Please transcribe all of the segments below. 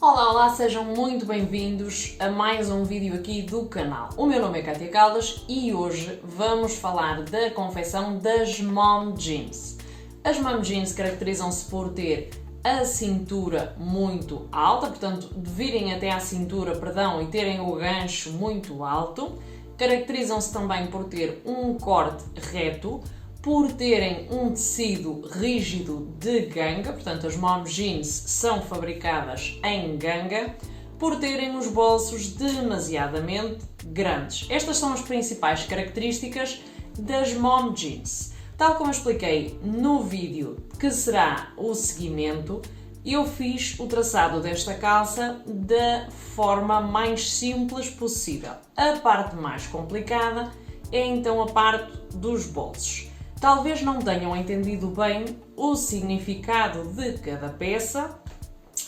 Olá, olá, sejam muito bem-vindos a mais um vídeo aqui do canal. O meu nome é Kátia Caldas e hoje vamos falar da confecção das Mom Jeans. As Mom Jeans caracterizam-se por ter a cintura muito alta, portanto, de virem até à cintura, e terem o gancho muito alto. Caracterizam-se também por ter um corte reto, por terem um tecido rígido de ganga, portanto as Mom Jeans são fabricadas em ganga, por terem os bolsos demasiadamente grandes. Estas são as principais características das Mom Jeans. Tal como eu expliquei no vídeo que será o seguimento, eu fiz o traçado desta calça da forma mais simples possível. A parte mais complicada é então a parte dos bolsos. Talvez não tenham entendido bem o significado de cada peça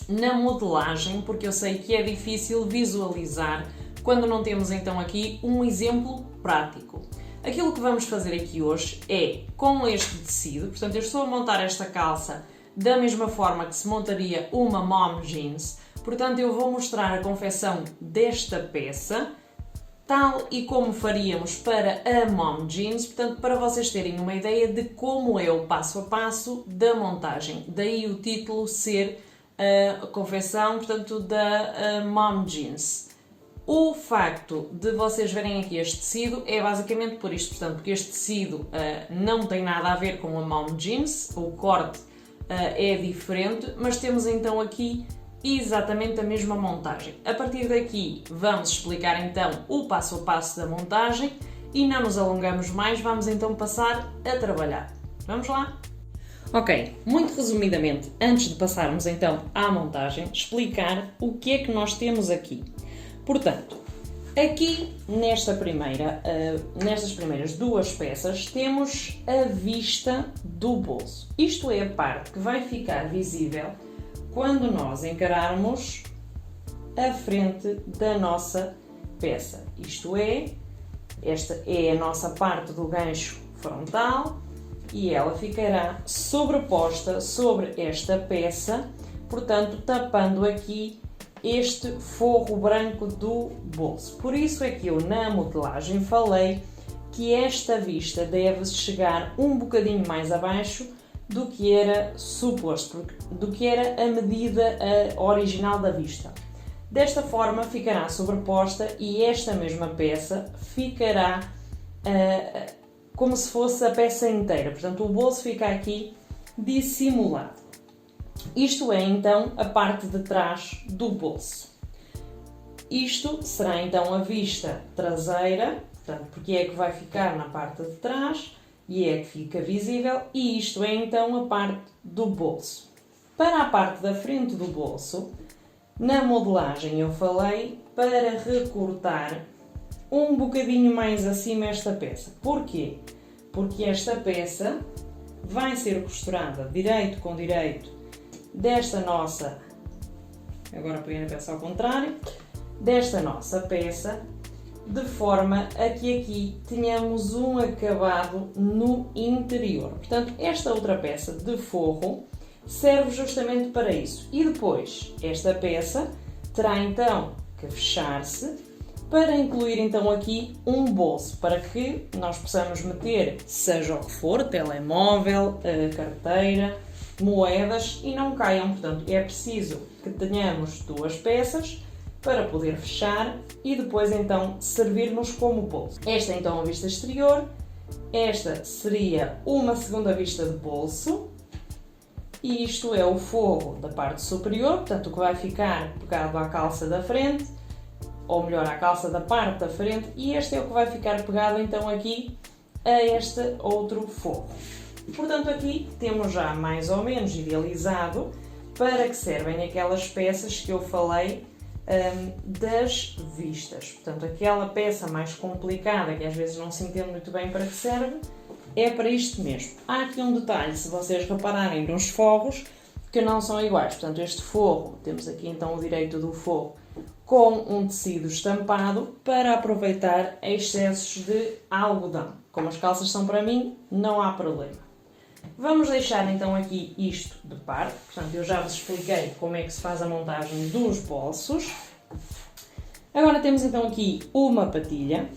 na modelagem, porque eu sei que é difícil visualizar quando não temos então aqui um exemplo prático. Aquilo que vamos fazer aqui hoje é com este tecido, portanto eu estou a montar esta calça da mesma forma que se montaria uma Mom Jeans, portanto eu vou mostrar a confecção desta peça, tal e como faríamos para a Mom Jeans, portanto, para vocês terem uma ideia de como é o passo a passo da montagem. Daí o título ser a confecção, portanto, da Mom Jeans. O facto de vocês verem aqui este tecido é basicamente por isto, portanto, porque este tecido não tem nada a ver com a Mom Jeans, o corte é diferente, mas temos então aqui exatamente a mesma montagem. A partir daqui vamos explicar então o passo a passo da montagem e não nos alongamos mais, vamos então passar a trabalhar. Vamos lá? Ok, muito resumidamente, antes de passarmos então à montagem, explicar o que é que nós temos aqui. Portanto, aqui nestas primeiras duas peças temos a vista do bolso. Isto é a parte que vai ficar visível quando nós encararmos a frente da nossa peça. Isto é, esta é a nossa parte do gancho frontal e ela ficará sobreposta sobre esta peça, portanto, tapando aqui este forro branco do bolso. Por isso é que eu na modelagem falei que esta vista deve chegar um bocadinho mais abaixo do que era suposto, do que era a medida original da vista. Desta forma ficará sobreposta e esta mesma peça ficará como se fosse a peça inteira, portanto o bolso fica aqui dissimulado. Isto é então a parte de trás do bolso. Isto será então a vista traseira, portanto, porque é que vai ficar na parte de trás e é que fica visível, e isto é então a parte do bolso. Para a parte da frente do bolso, na modelagem eu falei para recortar um bocadinho mais acima esta peça. Porquê? Porque esta peça vai ser costurada direito com direito desta nossa, agora peguei a peça ao contrário, desta nossa peça, de forma a que aqui tenhamos um acabado no interior. Portanto, esta outra peça de forro serve justamente para isso. E depois, esta peça terá então que fechar-se para incluir então aqui um bolso, para que nós possamos meter, seja o que for, telemóvel, carteira, moedas e não caiam. Portanto, é preciso que tenhamos duas peças para poder fechar e depois então servir-nos como bolso. Esta é então a vista exterior, esta seria uma segunda vista de bolso e isto é o forro da parte superior, portanto o que vai ficar pegado à calça da frente, ou melhor à calça da parte da frente, e este é o que vai ficar pegado então aqui a este outro forro. Portanto aqui temos já mais ou menos idealizado para que servem aquelas peças que eu falei das vistas. Portanto, aquela peça mais complicada que às vezes não se entende muito bem para que serve, é para isto mesmo. Há aqui um detalhe, se vocês repararem nos forros, que não são iguais. Portanto, este forro, temos aqui então o direito do forro com um tecido estampado para aproveitar excessos de algodão. Como as calças são para mim, não há problema. Vamos deixar então aqui isto de parte, portanto eu já vos expliquei como é que se faz a montagem dos bolsos. Agora temos então aqui uma patilha,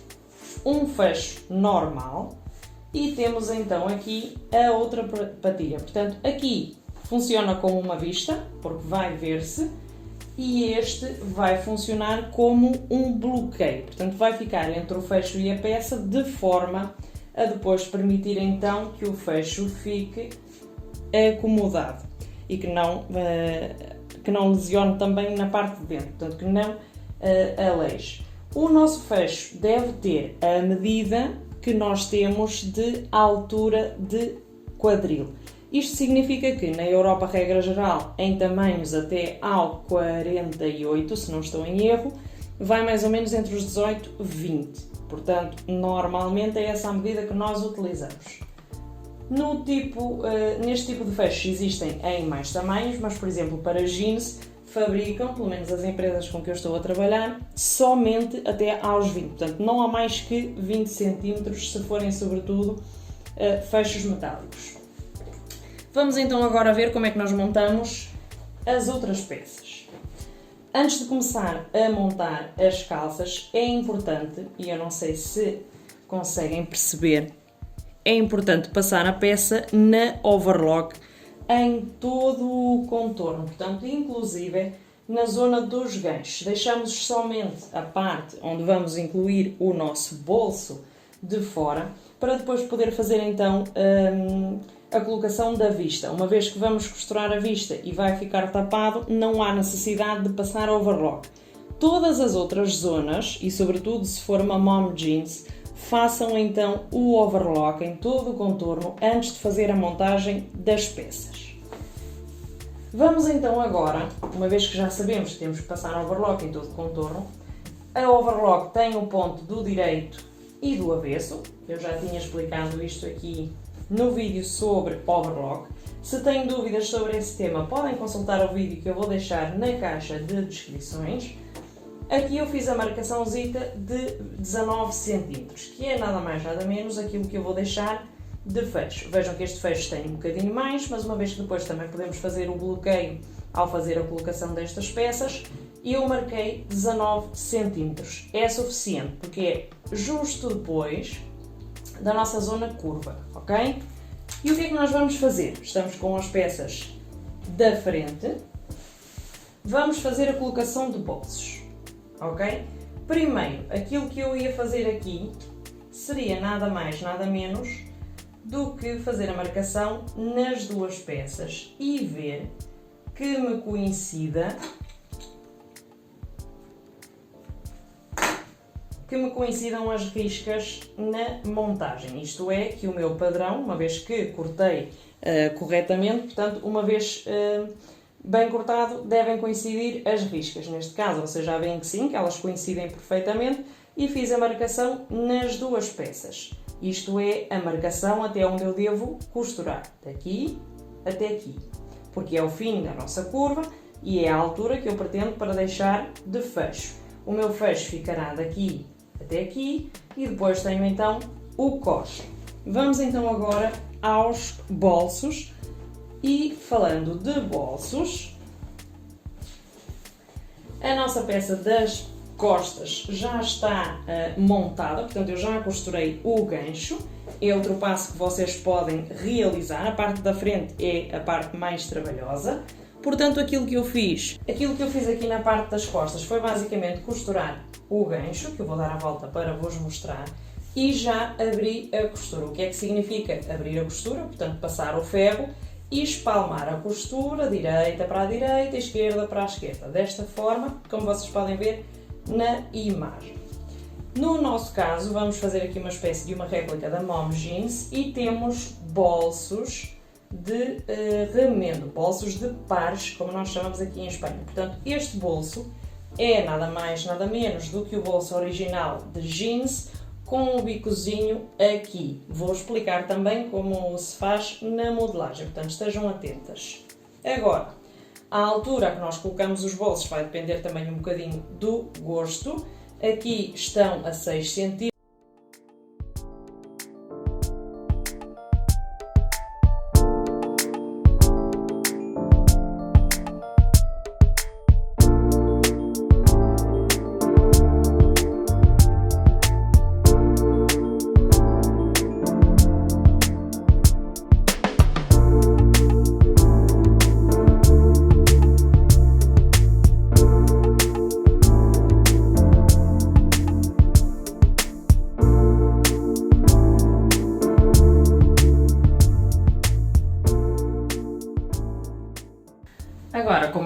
um fecho normal e temos então aqui a outra patilha. Portanto aqui funciona como uma vista, porque vai ver-se, e este vai funcionar como um bloqueio, portanto vai ficar entre o fecho e a peça de forma a depois permitir então que o fecho fique acomodado e que não lesione também na parte de dentro, portanto que não aleije. O nosso fecho deve ter a medida que nós temos de altura de quadril. Isto significa que na Europa, regra geral, em tamanhos até ao 48, se não estou em erro, vai mais ou menos entre os 18 e 20. Portanto, normalmente é essa a medida que nós utilizamos. Neste tipo de fechos existem em mais tamanhos, mas, por exemplo, para jeans, fabricam, pelo menos as empresas com que eu estou a trabalhar, somente até aos 20. Portanto, não há mais que 20 cm se forem, sobretudo, fechos metálicos. Vamos então agora ver como é que nós montamos as outras peças. Antes de começar a montar as calças, é importante, e eu não sei se conseguem perceber, é importante passar a peça na overlock em todo o contorno, portanto, inclusive na zona dos ganchos. Deixamos somente a parte onde vamos incluir o nosso bolso de fora, para depois poder fazer então a colocação da vista. Uma vez que vamos costurar a vista e vai ficar tapado, não há necessidade de passar overlock. Todas as outras zonas, e sobretudo se for uma mom jeans, façam então o overlock em todo o contorno antes de fazer a montagem das peças. Vamos então agora, uma vez que já sabemos que temos que passar overlock em todo o contorno, a overlock tem o ponto do direito e do avesso. Eu já tinha explicado isto aqui no vídeo sobre overlock. Se têm dúvidas sobre esse tema, podem consultar o vídeo que eu vou deixar na caixa de descrições. Aqui eu fiz a marcaçãozita de 19 cm, que é nada mais nada menos aquilo que eu vou deixar de fecho. Vejam que este fecho tem um bocadinho mais, mas uma vez que depois também podemos fazer o bloqueio ao fazer a colocação destas peças, eu marquei 19 cm. É suficiente, porque é justo depois da nossa zona curva, ok? E o que é que nós vamos fazer? Estamos com as peças da frente. Vamos fazer a colocação de bolsos, ok? Primeiro, aquilo que eu ia fazer aqui seria nada mais, nada menos do que fazer a marcação nas duas peças e ver que me coincidam as riscas na montagem. Isto é, que o meu padrão, uma vez que cortei corretamente, portanto, uma vez bem cortado, devem coincidir as riscas. Neste caso, vocês já veem que sim, que elas coincidem perfeitamente, e fiz a marcação nas duas peças. Isto é, a marcação até onde eu devo costurar, daqui até aqui, porque é o fim da nossa curva e é a altura que eu pretendo para deixar de fecho. O meu fecho ficará daqui até aqui e depois tenho então o coxe. Vamos então agora aos bolsos. E falando de bolsos, a nossa peça das costas já está montada, portanto eu já costurei o gancho. É outro passo que vocês podem realizar. A parte da frente é a parte mais trabalhosa. Portanto, aquilo que eu fiz aqui na parte das costas foi basicamente costurar o gancho, que eu vou dar a volta para vos mostrar, e já abri a costura. O que é que significa abrir a costura? Portanto, passar o ferro e espalmar a costura, direita para a direita, esquerda para a esquerda, desta forma, como vocês podem ver na imagem. No nosso caso, vamos fazer aqui uma espécie de uma réplica da mom jeans e temos bolsos de remendo, bolsos de pares, como nós chamamos aqui em Espanha. Portanto, este bolso é nada mais, nada menos do que o bolso original de jeans, com um bicozinho aqui. Vou explicar também como se faz na modelagem, portanto estejam atentas. Agora, a altura que nós colocamos os bolsos vai depender também um bocadinho do gosto. Aqui estão a 6 cm.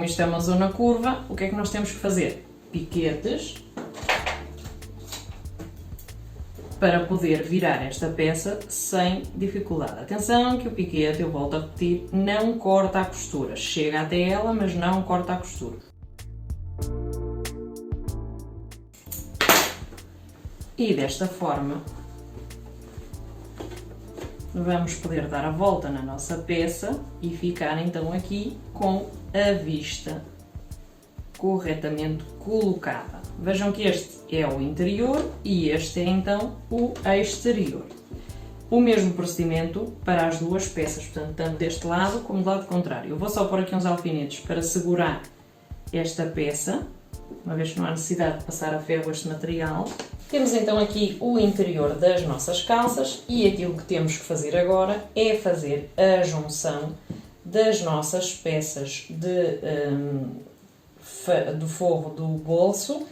como isto é uma zona curva, o que é que nós temos que fazer? Piquetes para poder virar esta peça sem dificuldade. Atenção que o piquete, eu volto a repetir, não corta a costura. Chega até ela, mas não corta a costura. E desta forma, vamos poder dar a volta na nossa peça e ficar então aqui com a vista corretamente colocada. Vejam que este é o interior e este é então o exterior. O mesmo procedimento para as duas peças, portanto, tanto deste lado como do lado contrário. Eu vou só pôr aqui uns alfinetes para segurar esta peça, uma vez que não há necessidade de passar a ferro este material. Temos então aqui o interior das nossas calças e aquilo que temos que fazer agora é fazer a junção das nossas peças do forro do bolso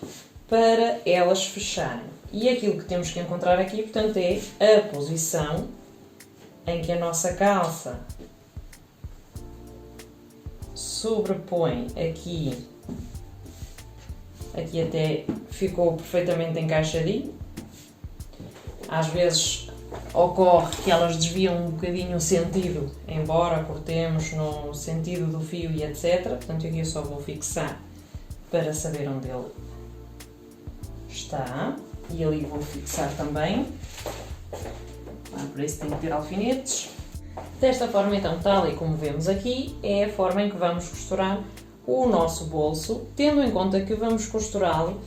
para elas fecharem. E aquilo que temos que encontrar aqui, portanto, é a posição em que a nossa calça sobrepõe aqui até ficou perfeitamente encaixadinho. Às vezes ocorre que elas desviam um bocadinho o sentido, embora cortemos no sentido do fio e etc. Portanto, aqui eu só vou fixar para saber onde ele está. E ali vou fixar também. Para isso tenho que ter alfinetes. Desta forma, então, tal e como vemos aqui, é a forma em que vamos costurar o nosso bolso, tendo em conta que vamos costurá-lo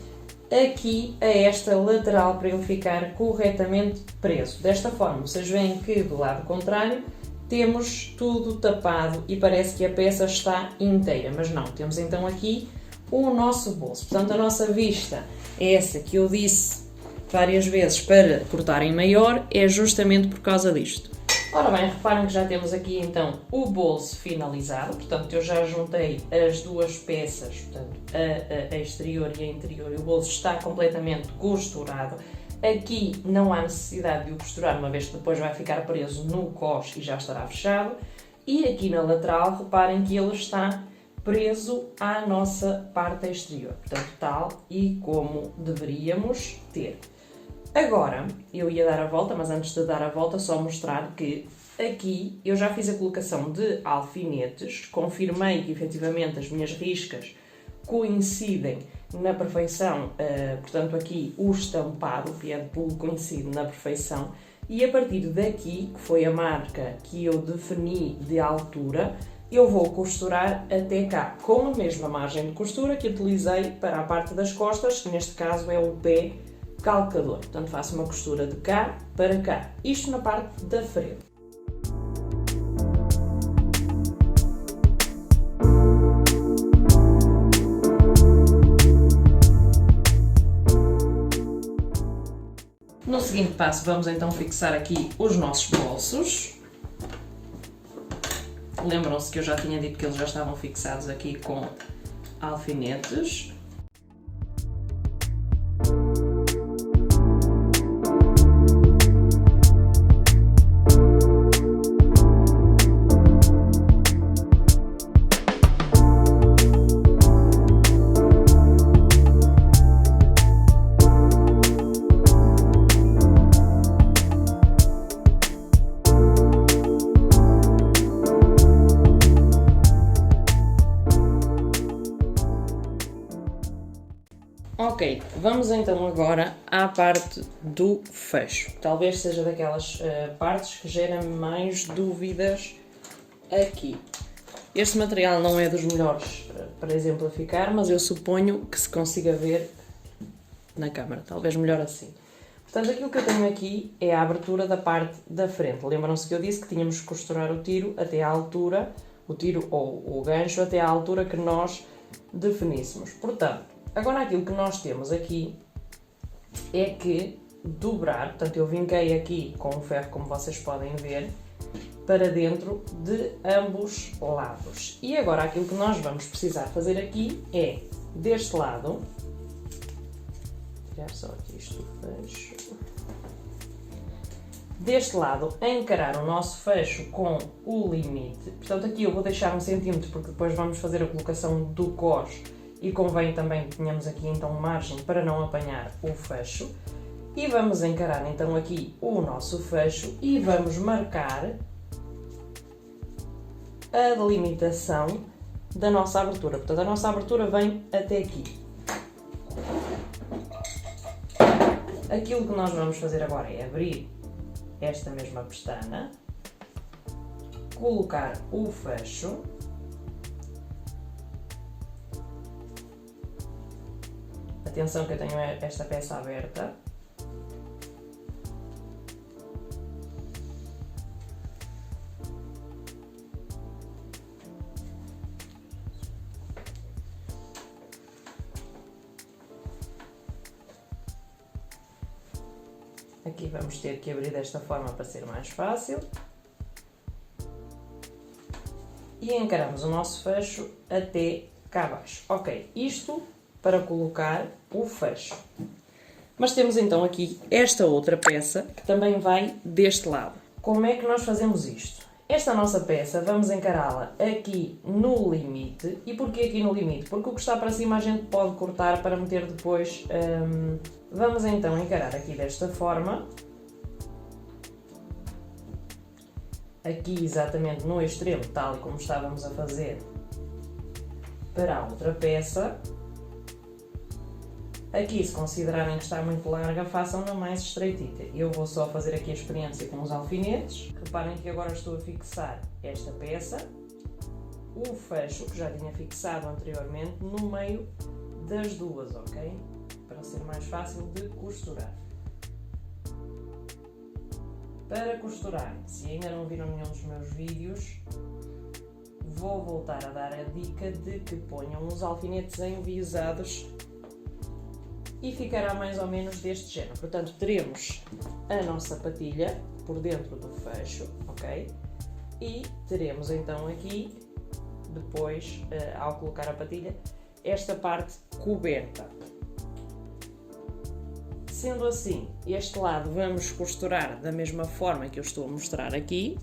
aqui a esta lateral para ele ficar corretamente preso. Desta forma, vocês veem que do lado contrário temos tudo tapado e parece que a peça está inteira, mas não, temos então aqui o nosso bolso. Portanto, a nossa vista é essa que eu disse várias vezes para cortar em maior, é justamente por causa disto. Ora bem, reparem que já temos aqui então o bolso finalizado, portanto eu já juntei as duas peças, portanto a exterior e a interior, e o bolso está completamente costurado. Aqui não há necessidade de o costurar, uma vez que depois vai ficar preso no cós e já estará fechado. E aqui na lateral, reparem que ele está preso à nossa parte exterior, portanto tal e como deveríamos ter. Agora, eu ia dar a volta, mas antes de dar a volta, só mostrar que aqui eu já fiz a colocação de alfinetes, confirmei que efetivamente as minhas riscas coincidem na perfeição, portanto aqui o estampado, o pé de pulo coincide na perfeição, e a partir daqui, que foi a marca que eu defini de altura, eu vou costurar até cá, com a mesma margem de costura que utilizei para a parte das costas, que neste caso é o pé calcador. Portanto, faço uma costura de cá para cá. Isto na parte da frente. No seguinte passo, vamos então fixar aqui os nossos bolsos. Lembram-se que eu já tinha dito que eles já estavam fixados aqui com alfinetes. Ok, vamos então agora à parte do fecho. Talvez seja daquelas partes que geram mais dúvidas aqui. Este material não é dos melhores para exemplificar, mas eu suponho que se consiga ver na câmara, talvez melhor assim. Portanto, aquilo que eu tenho aqui é a abertura da parte da frente. Lembram-se que eu disse que tínhamos que costurar o tiro até à altura, o tiro ou o gancho até à altura que nós definíssemos. Portanto, agora aquilo que nós temos aqui é que dobrar, portanto eu vinquei aqui com o ferro, como vocês podem ver, para dentro de ambos lados. E agora aquilo que nós vamos precisar fazer aqui é, deste lado, tirar só aqui isto do fecho, deste lado a encarar o nosso fecho com o limite. Portanto, aqui eu vou deixar 1 cm porque depois vamos fazer a colocação do cós e convém também que tenhamos aqui então margem para não apanhar o fecho. E vamos encarar então aqui o nosso fecho e vamos marcar a delimitação da nossa abertura. Portanto, a nossa abertura vem até aqui. Aquilo que nós vamos fazer agora é abrir esta mesma pestana, colocar o fecho, atenção que eu tenho esta peça aberta, aqui vamos ter que abrir desta forma para ser mais fácil. E encaramos o nosso fecho até cá abaixo. Ok, isto para colocar o fecho. Mas temos então aqui esta outra peça que também vai deste lado. Como é que nós fazemos isto? Esta nossa peça vamos encará-la aqui no limite. E porquê aqui no limite? Porque o que está para cima a gente pode cortar para meter depois. Vamos então encarar aqui desta forma. Aqui exatamente no extremo, tal e como estávamos a fazer para a outra peça. Aqui, se considerarem que está muito larga, façam-na mais estreitita. Eu vou só fazer aqui a experiência com os alfinetes. Reparem que agora estou a fixar esta peça, o fecho, que já tinha fixado anteriormente, no meio das duas, ok? Para ser mais fácil de costurar. Para costurar, se ainda não viram nenhum dos meus vídeos, vou voltar a dar a dica de que ponham os alfinetes enviesados e ficará mais ou menos deste género. Portanto, teremos a nossa patilha por dentro do fecho, ok? E teremos então aqui, depois, ao colocar a patilha, esta parte coberta. Sendo assim, este lado vamos costurar da mesma forma que eu estou a mostrar aqui.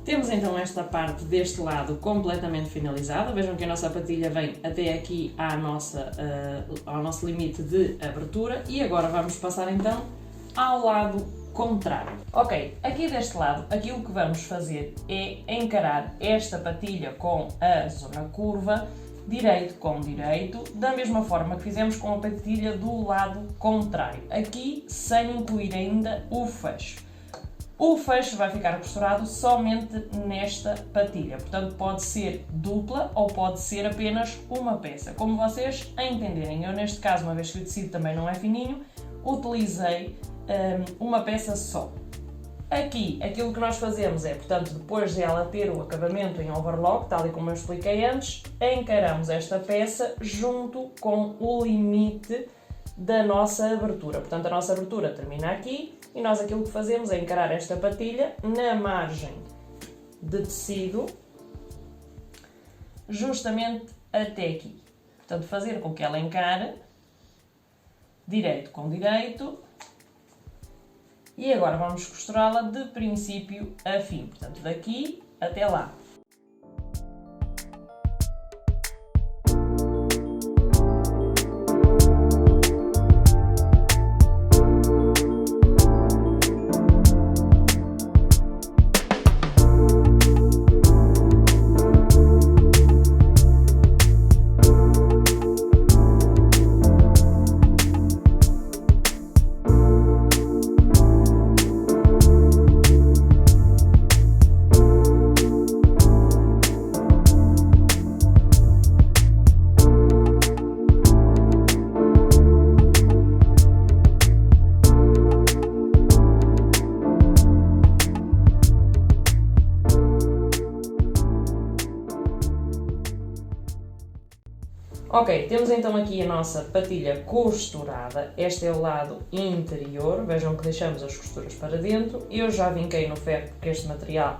Temos então esta parte deste lado completamente finalizada. Vejam que a nossa patilha vem até aqui ao nosso limite de abertura e agora vamos passar então ao lado contrário. Ok, aqui deste lado aquilo que vamos fazer é encarar esta patilha com a zona curva, direito com direito, da mesma forma que fizemos com a patilha do lado contrário, aqui sem incluir ainda o fecho. O fecho vai ficar costurado somente nesta patilha, portanto pode ser dupla ou pode ser apenas uma peça, como vocês entenderem. Eu neste caso, uma vez que o tecido também não é fininho, utilizei uma peça só. Aqui, aquilo que nós fazemos é, portanto, depois de ela ter o acabamento em overlock, tal e como eu expliquei antes, encaramos esta peça junto com o limite da nossa abertura. Portanto, a nossa abertura termina aqui e nós aquilo que fazemos é encarar esta patilha na margem de tecido, justamente até aqui. Portanto, fazer com que ela encare direito com direito. E agora vamos costurá-la de princípio a fim, portanto, daqui até lá. Ok, temos então aqui a nossa patilha costurada. Este é o lado interior. Vejam que deixamos as costuras para dentro. Eu já vinquei no ferro porque este material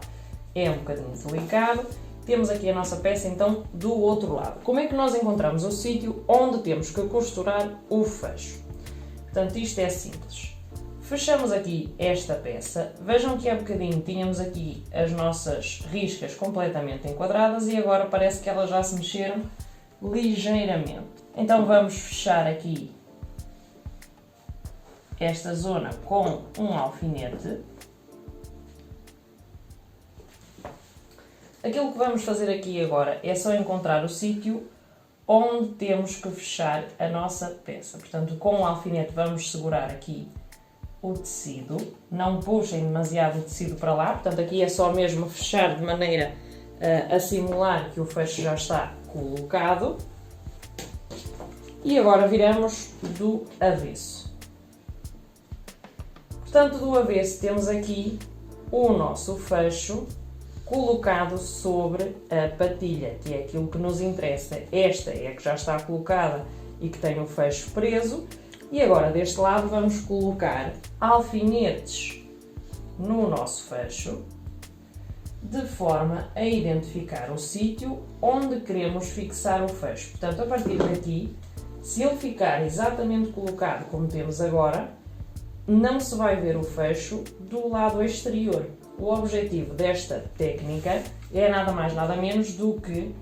é um bocadinho delicado. Temos aqui a nossa peça então do outro lado. Como é que nós encontramos o sítio onde temos que costurar o fecho? Portanto, isto é simples. Fechamos aqui esta peça. Vejam que há bocadinho tínhamos aqui as nossas riscas completamente enquadradas e agora parece que elas já se mexeram ligeiramente. Então vamos fechar aqui esta zona com um alfinete. Aquilo que vamos fazer aqui agora é só encontrar o sítio onde temos que fechar a nossa peça. Portanto, com o alfinete vamos segurar aqui o tecido. Não puxem demasiado o tecido para lá. Portanto, aqui é só mesmo fechar de maneira a simular que o fecho já está colocado. E agora viramos do avesso. Portanto, do avesso temos aqui o nosso fecho colocado sobre a patilha, que é aquilo que nos interessa. Esta é a que já está colocada e que tem o fecho preso. E agora deste lado vamos colocar alfinetes no nosso fecho, de forma a identificar o sítio onde queremos fixar o fecho. Portanto, a partir daqui, se ele ficar exatamente colocado como temos agora, não se vai ver o fecho do lado exterior. O objetivo desta técnica é nada mais nada menos do que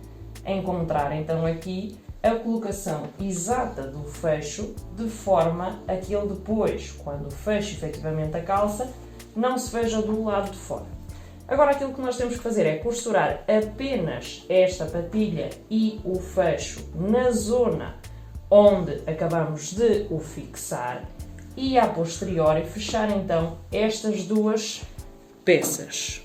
encontrar então aqui a colocação exata do fecho, de forma a que ele depois, quando feche efetivamente a calça, não se veja do lado de fora. Agora aquilo que nós temos que fazer é costurar apenas esta patilha e o fecho na zona onde acabamos de o fixar e a posteriori fechar então estas duas peças.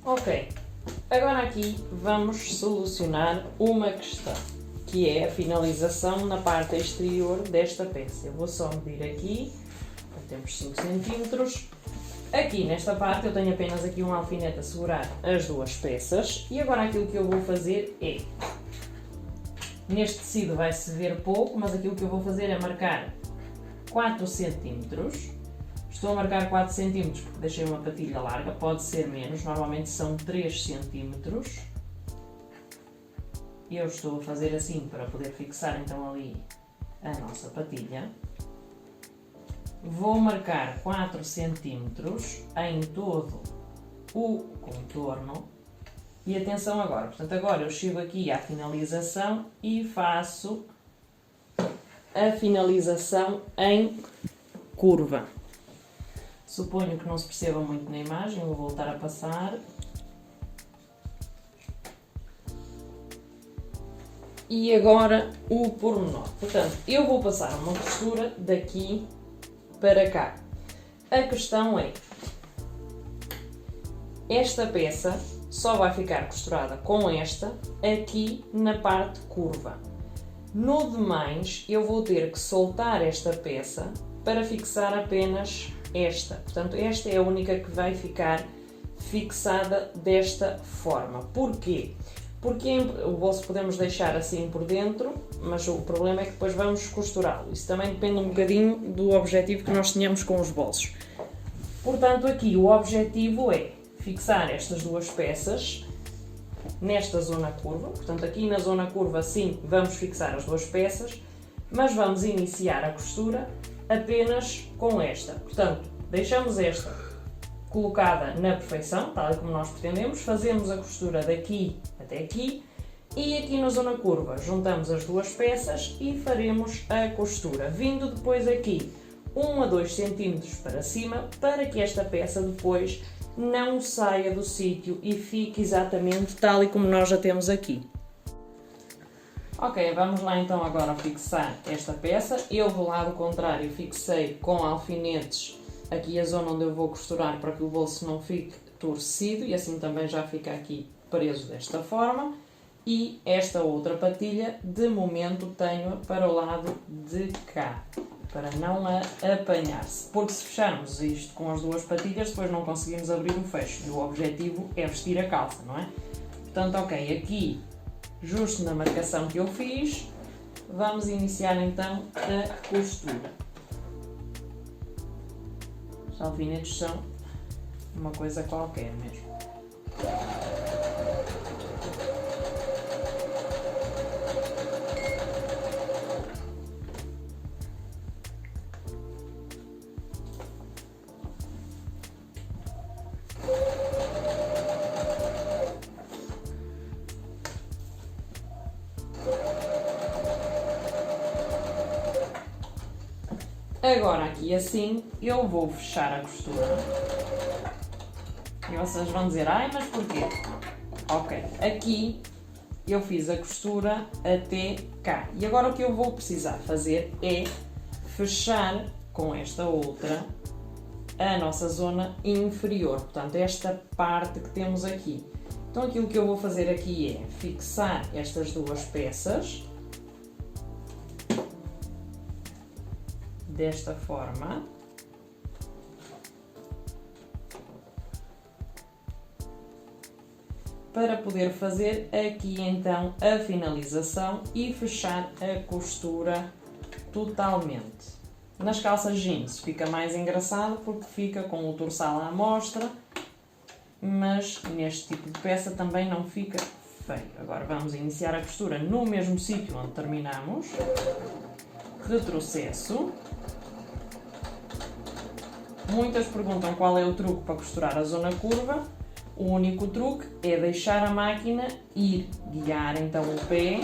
Ok, agora aqui vamos solucionar uma questão, que é a finalização na parte exterior desta peça. Eu vou só medir aqui, temos 5 cm. Aqui nesta parte eu tenho apenas aqui um alfinete a segurar as duas peças e agora aquilo que eu vou fazer é, neste tecido vai-se ver pouco, mas aquilo que eu vou fazer é marcar 4 cm. Estou a marcar 4 cm porque deixei uma patilha larga, pode ser menos, normalmente são 3 cm. Eu estou a fazer assim para poder fixar então ali a nossa patilha. Vou marcar 4 cm em todo o contorno. E atenção agora, portanto agora eu chego aqui à finalização e faço a finalização em curva. Suponho que não se perceba muito na imagem, vou voltar a passar. E agora o pormenor. Portanto, eu vou passar uma costura daqui para cá. A questão é, esta peça só vai ficar costurada com esta aqui na parte curva. No demais, eu vou ter que soltar esta peça para fixar apenas esta. Portanto, esta é a única que vai ficar fixada desta forma. Porquê? Porque o bolso podemos deixar assim por dentro, mas o problema é que depois vamos costurá-lo. Isso também depende um bocadinho do objetivo que nós tenhamos com os bolsos. Portanto, aqui o objetivo é fixar estas duas peças nesta zona curva. Portanto, aqui na zona curva, sim, vamos fixar as duas peças, mas vamos iniciar a costura apenas com esta. Portanto, deixamos esta colocada na perfeição, tal como nós pretendemos. Fazemos a costura daqui até aqui e aqui na zona curva juntamos as duas peças e faremos a costura, vindo depois aqui 1 a 2 cm para cima, para que esta peça depois não saia do sítio e fique exatamente tal e como nós já temos aqui. Ok, vamos lá então agora fixar esta peça. Eu do lado contrário fixei com alfinetes aqui a zona onde eu vou costurar para que o bolso não fique torcido e assim também já fica aqui preso desta forma. E esta outra patilha de momento tenho para o lado de cá, para não apanhar-se, porque se fecharmos isto com as duas patilhas depois não conseguimos abrir o fecho e o objetivo é vestir a calça, não é? Portanto, ok, aqui justo na marcação que eu fiz, vamos iniciar então a costura. Os alfinetes são uma coisa qualquer mesmo. Agora aqui assim eu vou fechar a costura e vocês vão dizer, ai, mas porquê? Ok, aqui eu fiz a costura até cá e agora o que eu vou precisar fazer é fechar com esta outra a nossa zona inferior, portanto esta parte que temos aqui. Então aquilo que eu vou fazer aqui é fixar estas duas peças desta forma, para poder fazer aqui então a finalização e fechar a costura totalmente. Nas calças jeans fica mais engraçado porque fica com o torçal à mostra, mas neste tipo de peça também não fica feio. Agora vamos iniciar a costura no mesmo sítio onde terminamos, retrocesso. Muitas perguntam qual é o truque para costurar a zona curva. O único truque é deixar a máquina ir, guiar então o pé,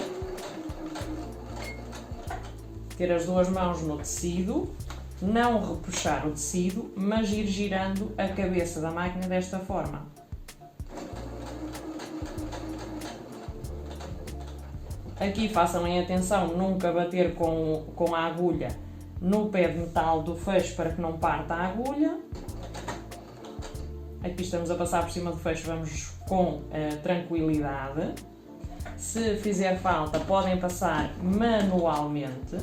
ter as duas mãos no tecido, não repuxar o tecido, mas ir girando a cabeça da máquina desta forma. Aqui façam atenção, nunca bater com a agulha no pé de metal do fecho para que não parta a agulha. Aqui estamos a passar por cima do fecho, vamos com tranquilidade. Se fizer falta podem passar manualmente.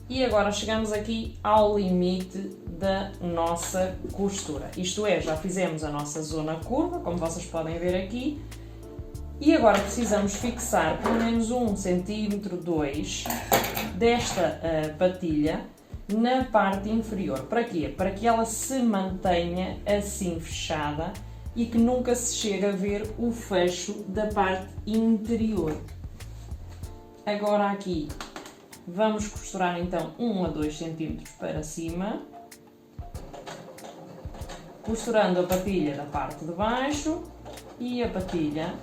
E agora chegamos aqui ao limite da nossa costura. Isto é, já fizemos a nossa zona curva, como vocês podem ver aqui. E agora precisamos fixar pelo menos 1 cm, 2 desta patilha na parte inferior. Para quê? Para que ela se mantenha assim fechada e que nunca se chegue a ver o fecho da parte interior. Agora aqui vamos costurar então 1 a 2 cm para cima, costurando a patilha da parte de baixo e a patilha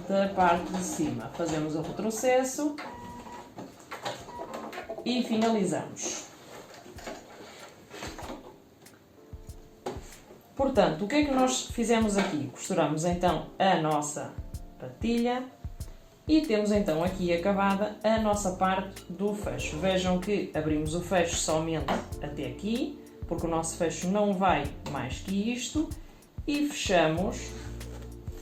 da parte de cima. Fazemos o retrocesso e finalizamos. Portanto, o que é que nós fizemos aqui? Costuramos então a nossa patilha e temos então aqui acabada a nossa parte do fecho. Vejam que abrimos o fecho somente até aqui, porque o nosso fecho não vai mais que isto, e fechamos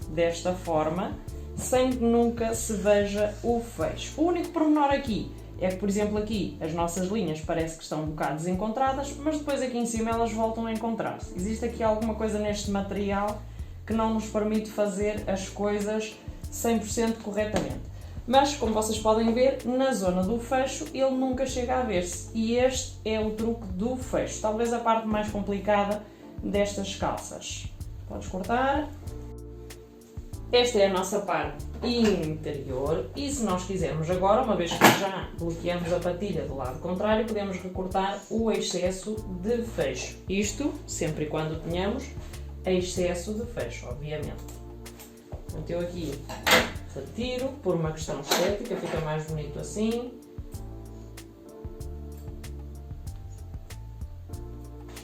desta forma, sem que nunca se veja o fecho. O único pormenor aqui é que, por exemplo, aqui as nossas linhas parece que estão um bocado desencontradas, mas depois aqui em cima elas voltam a encontrar-se. Existe aqui alguma coisa neste material que não nos permite fazer as coisas 100% corretamente. Mas, como vocês podem ver, na zona do fecho ele nunca chega a ver-se. E este é o truque do fecho. Talvez a parte mais complicada destas calças. Podes cortar. Esta é a nossa parte interior e se nós quisermos agora, uma vez que já bloqueamos a patilha do lado contrário, podemos recortar o excesso de fecho. Isto sempre e quando tenhamos excesso de fecho, obviamente. Então eu aqui retiro, por uma questão estética, fica mais bonito assim.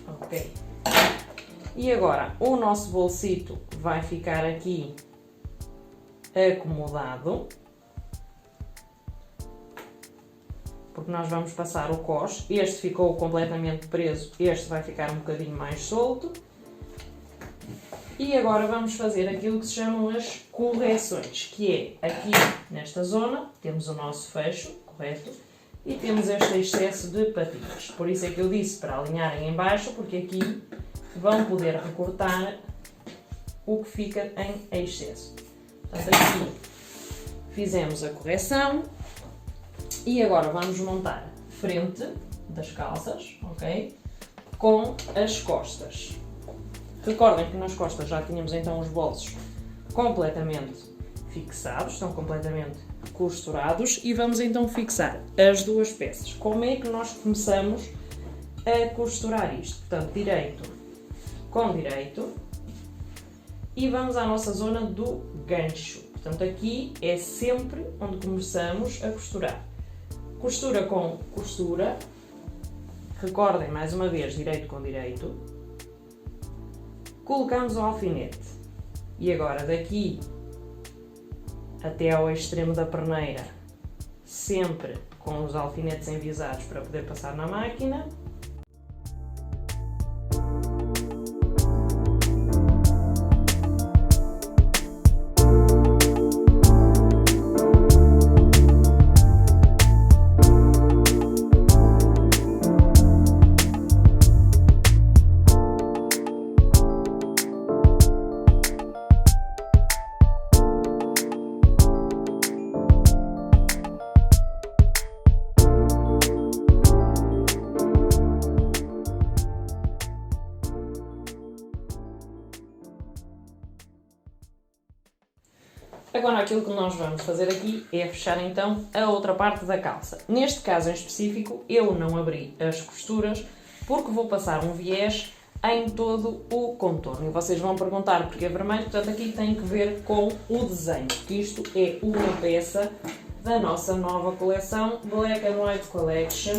Ok. E agora o nosso bolsito vai ficar aqui acomodado, porque nós vamos passar o coche. Este ficou completamente preso, este vai ficar um bocadinho mais solto. E agora vamos fazer aquilo que se chamam as correções, que é aqui nesta zona temos o nosso fecho, correto? E temos este excesso de patilhas. Por isso é que eu disse para alinharem em baixo, porque aqui vão poder recortar o que fica em excesso. Portanto, aqui fizemos a correção e agora vamos montar frente das calças, ok? Com as costas. Recordem que nas costas já tínhamos então os bolsos completamente fixados, estão completamente costurados e vamos então fixar as duas peças. Como é que nós começamos a costurar isto? Portanto, direito com direito e vamos à nossa zona do gancho. Portanto, aqui é sempre onde começamos a costurar. Costura com costura. Recordem mais uma vez, direito com direito. Colocamos o alfinete e agora daqui até ao extremo da perneira, sempre com os alfinetes envisados para poder passar na máquina. Agora aquilo que nós vamos fazer aqui é fechar então a outra parte da calça. Neste caso em específico eu não abri as costuras porque vou passar um viés em todo o contorno. E vocês vão perguntar porque é vermelho, portanto aqui tem que ver com o desenho. Isto é uma peça da nossa nova coleção, Black and White Collection,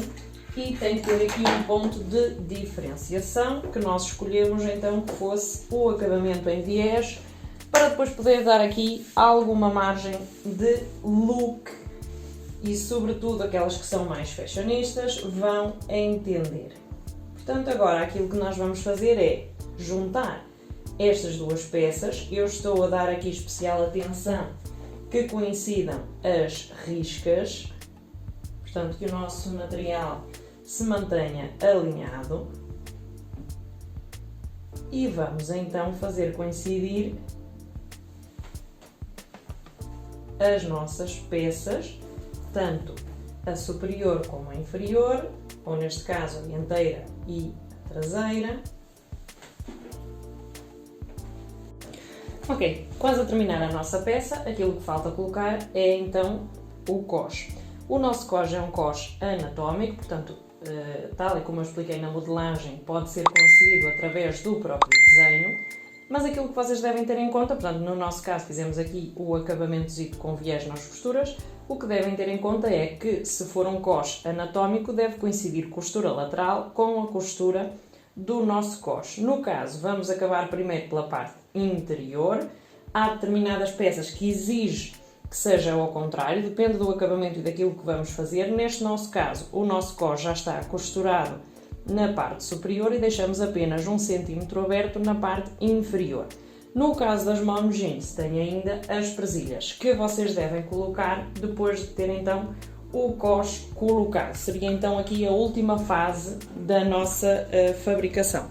e tem que ter aqui um ponto de diferenciação que nós escolhemos então que fosse o acabamento em viés, para depois poder dar aqui alguma margem de look e sobretudo aquelas que são mais fashionistas vão entender. Portanto, agora aquilo que nós vamos fazer é juntar estas duas peças. Eu estou a dar aqui especial atenção que coincidam as riscas, portanto que o nosso material se mantenha alinhado. E vamos então fazer coincidir as nossas peças, tanto a superior como a inferior, ou neste caso a dianteira e a traseira. Ok, quase a terminar a nossa peça, aquilo que falta colocar é então o coxe. O nosso coxe é um coxe anatómico, portanto, tal e como eu expliquei na modelagem, pode ser conseguido através do próprio desenho. Mas aquilo que vocês devem ter em conta, portanto, no nosso caso fizemos aqui o acabamentozito com viés nas costuras, o que devem ter em conta é que se for um coxe anatómico deve coincidir costura lateral com a costura do nosso coxe. No caso, vamos acabar primeiro pela parte interior. Há determinadas peças que exigem que seja ao contrário, depende do acabamento e daquilo que vamos fazer. Neste nosso caso, o nosso coxe já está costurado na parte superior e deixamos apenas 1 cm aberto na parte inferior. No caso das mom jeans, tem ainda as presilhas que vocês devem colocar depois de ter então o coxe colocado. Seria então aqui a última fase da nossa fabricação.